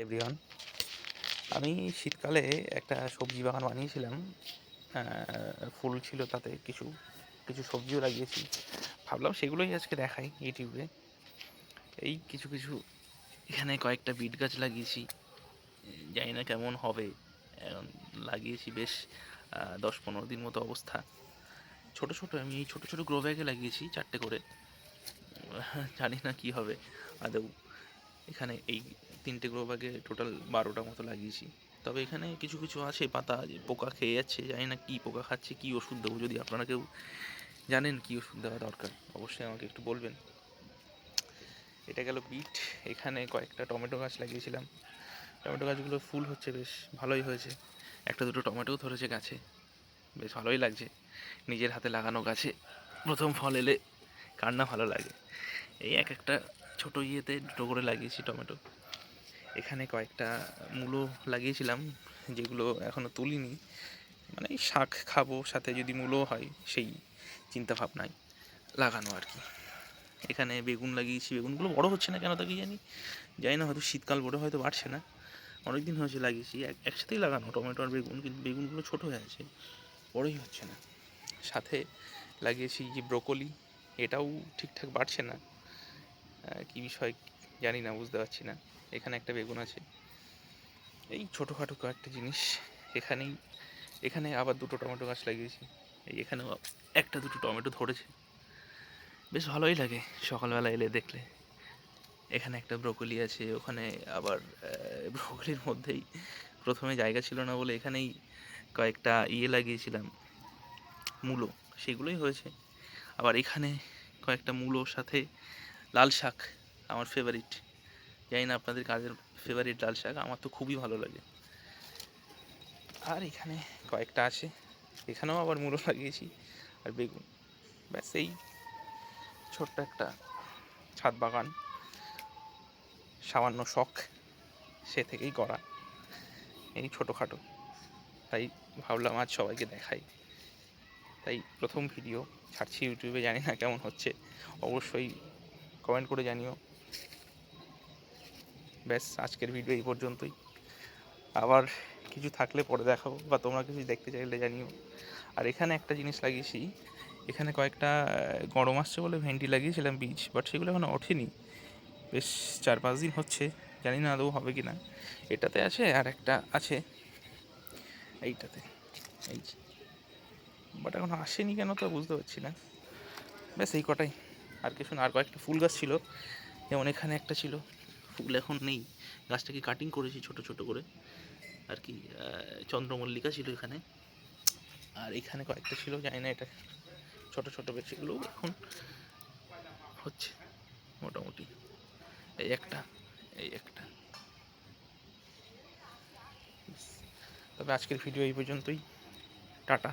Everyone, আমি শীতকালে একটা সবজি বাগান বানিয়েছিলাম। ফুল ছিল, তাতে কিছু কিছু সবজিও লাগিয়েছি। ভাবলাম সেগুলোই আজকে দেখাই ইউটিউবে। এই কিছু কিছু এখানে কয়েকটা বিট গাছ লাগিয়েছি, জানি না কেমন হবে। এখন লাগিয়েছি বেশ 10-15 দিন মতো অবস্থা। ছোট ছোট আমি এই ছোট ছোট গ্রো ব্যাগে লাগিয়েছি, 4টে করে। জানি না কি হবে আদৌ। এখানে এই 3টে গ্রো ব্যাগে টোটাল 12টা মতো লাগিয়েছি। তবে এখানে কিছু কিছু আছে পাতা যে পোকা খেয়ে যাচ্ছে, জানি না কী পোকা খাচ্ছে, কী ওষুধ দেবো। যদি আপনারা কেউ জানেন কী ওষুধ দেওয়া দরকার, অবশ্যই আমাকে একটু বলবেন। এটা গেল বিট। এখানে কয়েকটা টমেটো গাছ লাগিয়েছিলাম। টমেটো গাছগুলো ফুল হচ্ছে, বেশ ভালোই হয়েছে। একটা দুটো টমেটোও ধরেছে গাছে, বেশ ভালোই লাগছে। নিজের হাতে লাগানো গাছে প্রথম ফল এলে কার না ভালো লাগে। এই এক একটা ছোটো ইয়েতে দুটো করে লাগিয়েছি টমেটো। এখানে কয়েকটা মূলো লাগিয়েছিলাম, যেগুলো এখনও তুলিনি। মানে এই শাক খাবো, সাথে যদি মূলো হয় সেই চিন্তা ভাবনায় লাগানো আর কি। এখানে বেগুন লাগিয়েছি, বেগুনগুলো বড় হচ্ছে না কেন তা কি জানি, জানি না, হয়তো শীতকাল বড় হয়তো বাড়ছে না। অনেক দিন হয়েছে লাগিয়েছি, একসাথেই লাগানো টমেটো আর বেগুন, কিন্তু বেগুনগুলো ছোটো হয়ে আছে, বড়ই হচ্ছে না। সাথে লাগিয়েছি যে ব্রোকলি, এটাও ঠিকঠাক বাড়ছে না। কী বিষয় জানি না, বুঝতে পারছি না। এখানে একটা বেগুন আছে। এই ছোটোখাটো কয়েকটা জিনিস এখানেই। এখানে আবার দুটো টমেটো গাছ লাগিয়েছি। এই এখানেও একটা দুটো টমেটো ধরেছে, বেশ ভালোই লাগে সকালবেলা এলে দেখলে। এখানে একটা ব্রোকলি আছে, ওখানে আবার ব্রোকলির মধ্যেই প্রথমে জায়গা ছিল না বলে এখানেই কয়েকটা লাগিয়েছিলাম মূলো, সেগুলোই হয়েছে। আবার এখানে কয়েকটা মূলোর সাথে লাল শাক, আমার ফেভারিট। জানি না আপনাদের কাজের ফেভারিট লাল শাক, আমার তো খুবই ভালো লাগে। আর এখানে কয়েকটা আছে, এখানেও আবার মূলো লাগিয়েছি আর বেগুন। ব্যাস, এই ছোট্ট একটা ছাদ বাগান, সামান্য শখ, সে থেকেই করা, এই ছোটোখাটো। তাই ভাবলাম আজ সবাইকে দেখাই। তাই প্রথম ভিডিও ছাড়ছি ইউটিউবে, জানি না কেমন হচ্ছে, অবশ্যই কমেন্ট করে জানিও। ব্যাস, আজকের ভিডিও এই পর্যন্তই। আবার কিছু থাকলে পরে দেখাবো, বা তোমরা কিছু দেখতে চাইলে জানিও। আর এখানে একটা জিনিস লাগিয়েছি, এখানে কয়েকটা গরম আসছে বলে ভেন্ডি লাগিয়েছিলাম বীজ, বাট সেগুলো এখনো ওঠেনি। বেশ 4-5 দিন হচ্ছে, জানি না আদৌ হবে কি না। এটাতে আছে, আর একটা আছে এইটাতে, এই, বাট এখন আসেনি কেন তো বুঝতে পারছি না। ব্যাস এই কটাই, আর কিছু না। আর কয়েকটা ফুল গাছ ছিল, যেমন এখানে একটা ছিল, ফুল এখন নেই, গাছটাকে কাটিং করেছি ছোট ছোট করে আর কি। চন্দ্রমল্লিকা ছিল এখানে। আর এখানে কয়েকটা ছিল, জানি না, এটা ছোট ছোট বেশ, এগুলো এখন হচ্ছে মোটামুটি। এই একটা, এই একটা। তবে আজকের ভিডিও এই পর্যন্তই। টাটা।